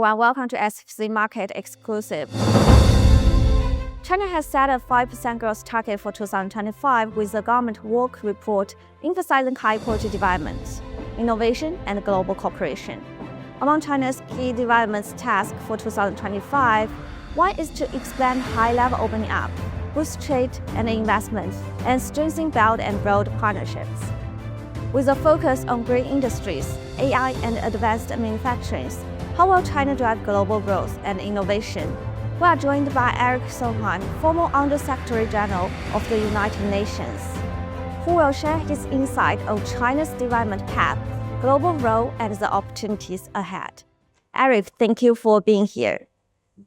everyone, welcome to SFC Market Exclusive. China has set a 5% growth target for 2025 with the government work report emphasizing high-quality development, innovation, and global cooperation. Among China's key development tasks for 2025, one is to expand high-level opening up, boost trade and investment, and strengthen Belt and Road partnerships. With a focus on green industries, AI, and advanced manufacturing, how will China drive global growth and innovation? We are joined by Erik Solheim, former Under-Secretary General of the United Nations, who will share his insight on China's development path, global role, and the opportunities ahead. Erik, thank you for being here.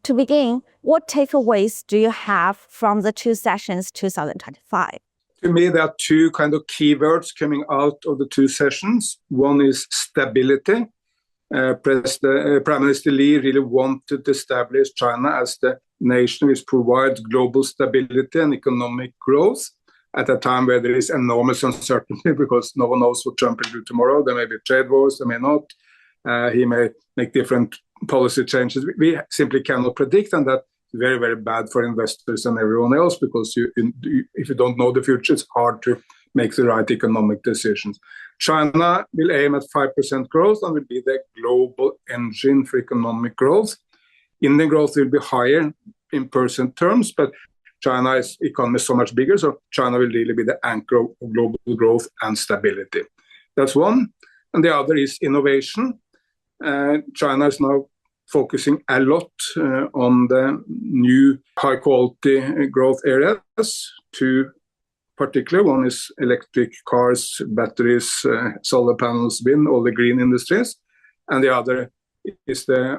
To begin, what takeaways do you have from the two sessions 2025? To me, there are two kind of keywords coming out of the two sessions. One is stability. Prime Minister Li really wanted to establish China as the nation which provides global stability and economic growth at a time where there is enormous uncertainty because no one knows what Trump will do tomorrow. There may be trade wars, there may not. He may make different policy changes. We simply cannot predict, and that's very, very bad for investors and everyone else because if you don't know the future, it's hard to make the right economic decisions. China will aim at 5% growth and will be the global engine for economic growth. Indian growth will be higher in percent terms, but China's economy is so much bigger, so China will really be the anchor of global growth and stability. That's one. And the other is innovation. China is now focusing a lot on the new high-quality growth areas. Two particular, one is electric cars, batteries, solar panels, wind, all the green industries. And the other is the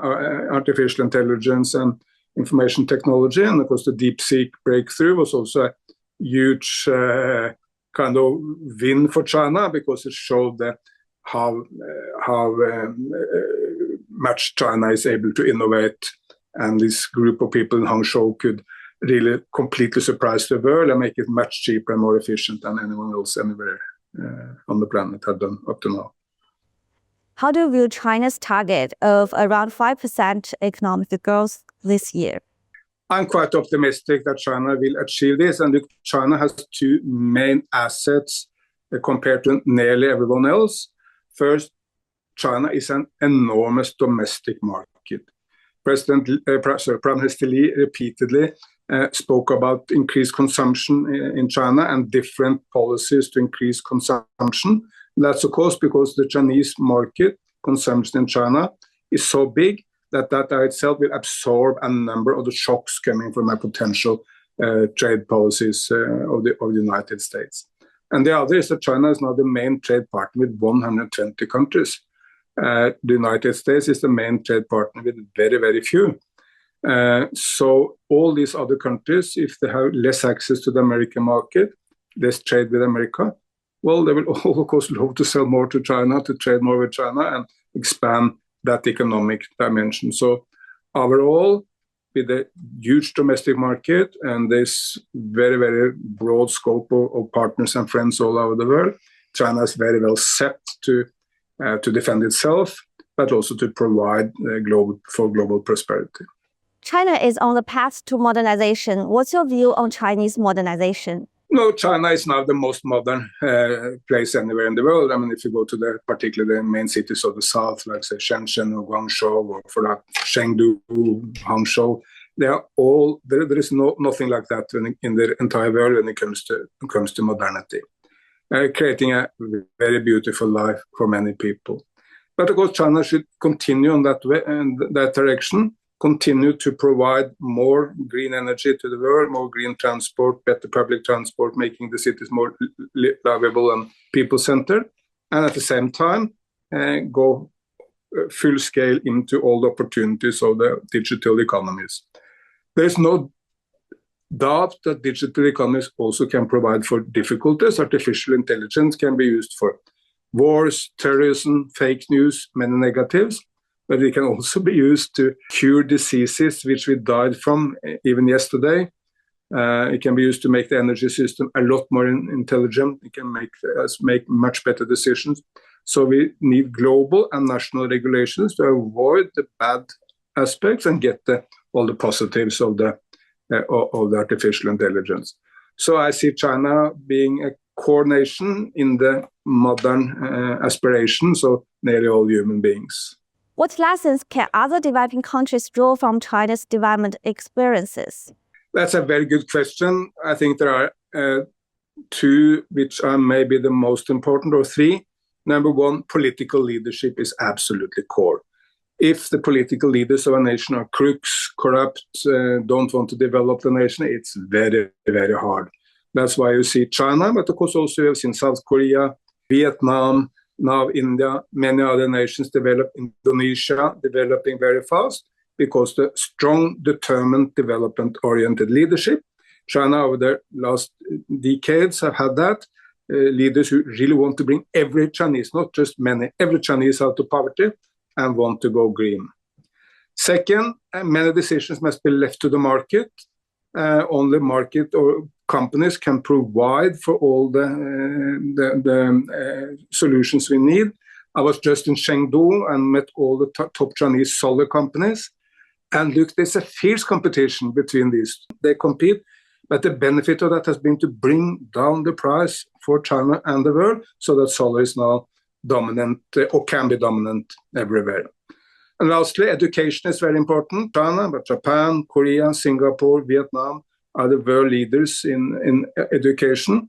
artificial intelligence and information technology. And of course, the DeepSeek breakthrough was also a huge kind of win for China because it showed that how much China is able to innovate, and this group of people in Hangzhou could really completely surprise the world and make it much cheaper and more efficient than anyone else anywhere on the planet had done up to now. How do you view China's target of around 5% economic growth this year? I'm quite optimistic that China will achieve this, and China has two main assets compared to nearly everyone else. First, China is an enormous domestic market. Prime Minister Li repeatedly spoke about increased consumption in China and different policies to increase consumption. That's of course because the Chinese market consumption in China is so big that itself will absorb a number of the shocks coming from a potential trade policies of the United States. And the other is that China is now the main trade partner with 120 countries. The United States is the main trade partner with very, very few. So all these other countries, if they have less access to the American market, less trade with America, well, they will all, of course, love to sell more to China, to trade more with China and expand that economic dimension. So overall, with a huge domestic market and this very, very broad scope of partners and friends all over the world, China is very well set to defend itself, but also to provide global prosperity. China is on the path to modernization. What's your view on Chinese modernization? No, China is now the most modern place anywhere in the world. I mean, if you go to particularly the main cities of the south, like say Shenzhen or Guangdong or for that Chengdu, Hangzhou, there is nothing like that in the entire world when it comes to modernity, creating a very beautiful life for many people. But of course, China should continue on that way and that direction. Continue to provide more green energy to the world, more green transport, better public transport, making the cities more livable and people-centered, and at the same time go full scale into all the opportunities of the digital economies. There is no doubt that digital economies also can provide for difficulties. Artificial intelligence can be used for wars, terrorism, fake news, many negatives. But it can also be used to cure diseases which we died from even yesterday. It can be used to make the energy system a lot more intelligent. It can make us make much better decisions. So we need global and national regulations to avoid the bad aspects and get all the positives of the artificial intelligence. So I see China being a core nation in the modern aspirations of nearly all human beings. What lessons can other developing countries draw from China's development experiences? That's a very good question. I think there are two which are maybe the most important, or three. Number one, political leadership is absolutely core. If the political leaders of a nation are crooks, corrupt, don't want to develop the nation, it's very, very hard. That's why you see China, but of course also you have seen South Korea, Vietnam, now India, many other nations develop, Indonesia developing very fast because the strong, determined, development-oriented leadership. China over the last decades have had that. Leaders who really want to bring every Chinese, not just many, every Chinese out of poverty and want to go green. Second, many decisions must be left to the market. Only market or companies can provide for all the solutions we need. I was just in Chengdu and met all the top Chinese solar companies. And look, there's a fierce competition between these. They compete, but the benefit of that has been to bring down the price for China and the world so that solar is now dominant or can be dominant everywhere. And lastly, education is very important. China, but Japan, Korea, Singapore, Vietnam are the world leaders in education.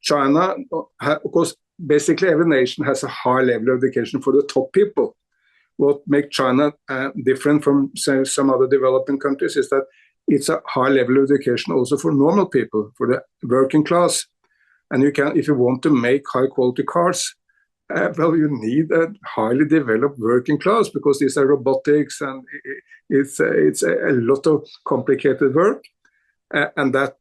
China, of course, basically every nation has a high level of education for the top people. What makes China different from, say, some other developing countries is that it's a high level of education also for normal people, for the working class. And you can, if you want to make high quality cars, well, you need a highly developed working class because these are robotics and it's a lot of complicated work. And that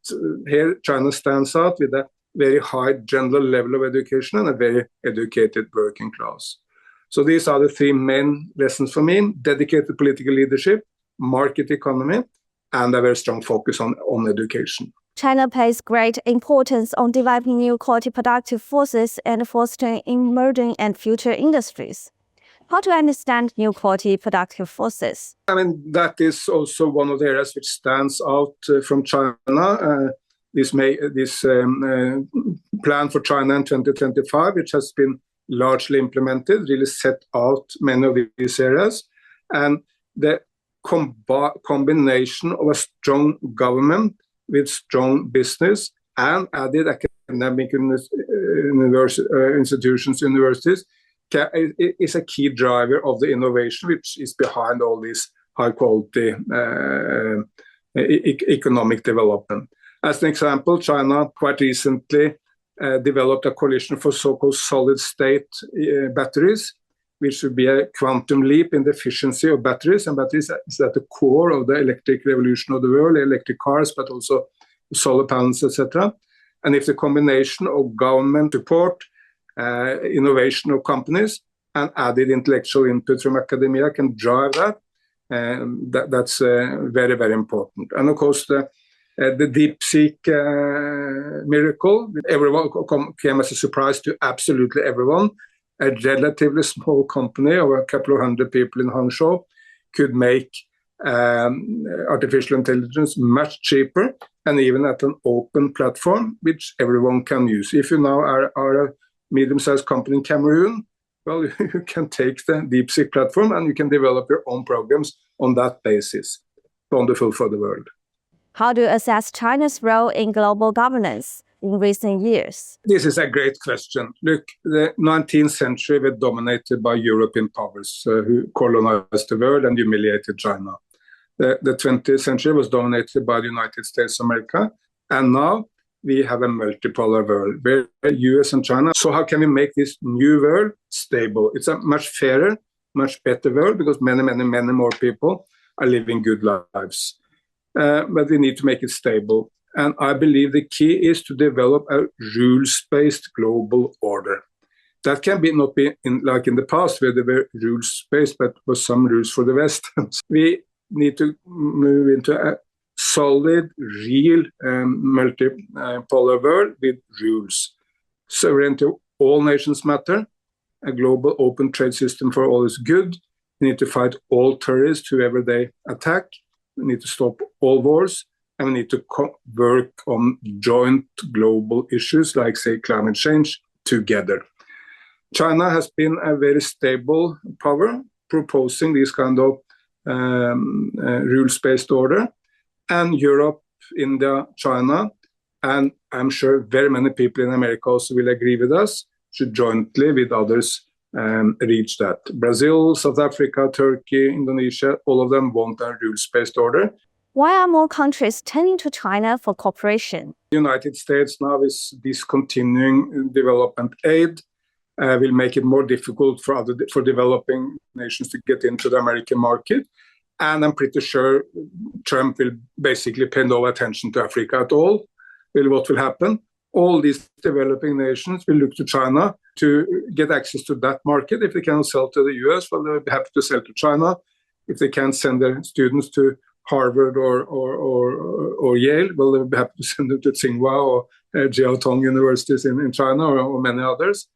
here China stands out with a very high general level of education and a very educated working class. So these are the three main lessons for me: dedicated political leadership, market economy, and a very strong focus on education. China pays great importance on developing new quality productive forces and fostering emerging and future industries. How to understand new quality productive forces? I mean, that is also one of the areas which stands out from China. This plan for China in 2025, which has been largely implemented, really set out many of these areas. And the combination of a strong government with strong business and added academic institutions, universities, is a key driver of the innovation which is behind all this high-quality economic development. As an example, China quite recently developed a coalition for so-called solid-state batteries, which would be a quantum leap in the efficiency of batteries. And batteries is at the core of the electric revolution of the world, electric cars, but also solar panels, etc. And if the combination of government support, innovation of companies, and added intellectual input from academia can drive that, that's very, very important. And of course, the DeepSeek miracle, everyone came as a surprise to absolutely everyone. A relatively small company of a couple of hundred people in Hangzhou could make artificial intelligence much cheaper and even at an open platform which everyone can use. If you now are a medium-sized company in Cameroon, well, you can take the DeepSeek platform and you can develop your own programs on that basis. Wonderful for the world. How do you assess China's role in global governance in recent years? This is a great question. Look, the 19th century was dominated by European powers who colonized the world and humiliated China. The 20th century was dominated by the United States of America, and now we have a multipolar world where US and China. So how can we make this new world stable? It's a much fairer, much better world because many, many, many more people are living good lives. But we need to make it stable. And I believe the key is to develop a rules-based global order. That can not be like in the past where there were rules-based, but was some rules for the West. We need to move into a solid, real multipolar world with rules. Sovereignty of all nations matter. A global open trade system for all is good. We need to fight all terrorists, whoever they attack. We need to stop all wars. And we need to work on joint global issues like, say, climate change together. China has been a very stable power, proposing this kind of rules-based order. And Europe, India, China, and I'm sure very many people in America also will agree with us, should jointly with others reach that. Brazil, South Africa, Turkey, Indonesia, all of them want a rules-based order. Why are more countries turning to China for cooperation? The United States now is discontinuing development aid, will make it more difficult for developing nations to get into the American market. And I'm pretty sure Trump will basically pay no attention to Africa at all. Well, what will happen? All these developing nations will look to China to get access to that market. If they cannot sell to the US, well, they'll be happy to sell to China. If they can't send their students to Harvard or Yale, well, they'll be happy to send them to Tsinghua or Jiaotong universities in China or many others.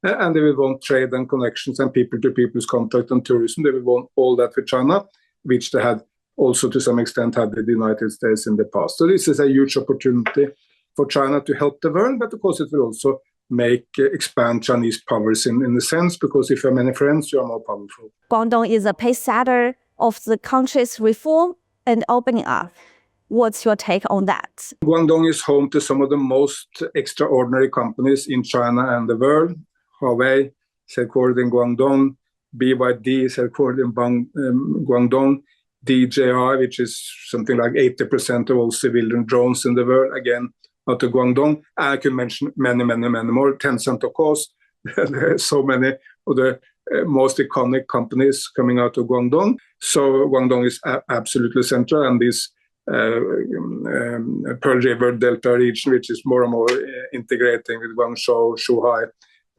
And they will want trade and connections and people-to-people's contact and tourism. They will want all that with China, which they had also to some extent had with the United States in the past. So this is a huge opportunity for China to help the world, but of course it will also expand Chinese powers in the sense, because if you have many friends, you are more powerful. Guangdong is a pacesetter of the country's reform and opening up. What's your take on that? Guangdong is home to some of the most extraordinary companies in China and the world. Huawei is headquartered in Guangdong. BYD is headquartered in Guangdong. DJI, which is something like 80% of all civilian drones in the world, again, out of Guangdong. And I can mention many more. Tencent, of course. There are so many of the most iconic companies coming out of Guangdong. So Guangdong is absolutely central, and this Pearl River Delta region, which is more and more integrating with Guangzhou, Zhuhai,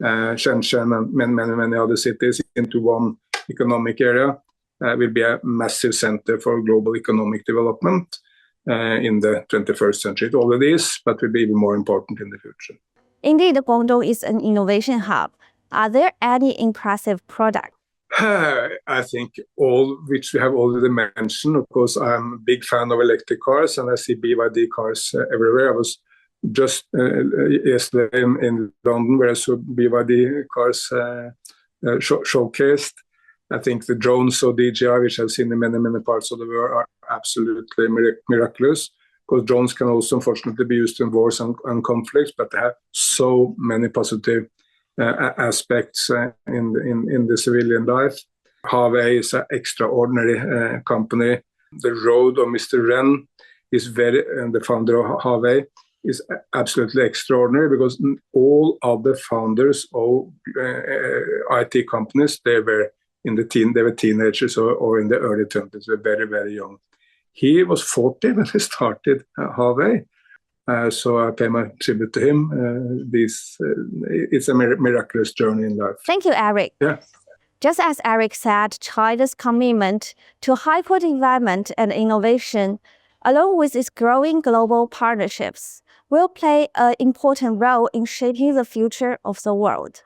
Shenzhen, and many other cities into one economic area, will be a massive center for global economic development in the 21st century. It already is, but will be even more important in the future. Indeed, Guangdong is an innovation hub. Are there any impressive products? I think all which we have already mentioned. Of course, I'm a big fan of electric cars, and I see BYD cars everywhere. I was just yesterday in London, where I saw BYD cars showcased. I think the drones of DJI, which I've seen in many parts of the world, are absolutely miraculous. Because drones can also, unfortunately, be used in wars and conflicts, but they have so many positive aspects in the civilian life. Huawei is an extraordinary company. The road of Mr. Ren is the founder of Huawei, is absolutely extraordinary, because all other founders of IT companies, they were teenagers or in the early 20s, they were very young. He was 40 when he started Huawei. So I pay my tribute to him. It's a miraculous journey in life. Thank you, Erik. Yeah. Just as Erik said, China's commitment to hyper-development and innovation, along with its growing global partnerships, will play an important role in shaping the future of the world.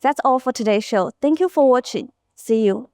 That's all for today's show. Thank you for watching. See you.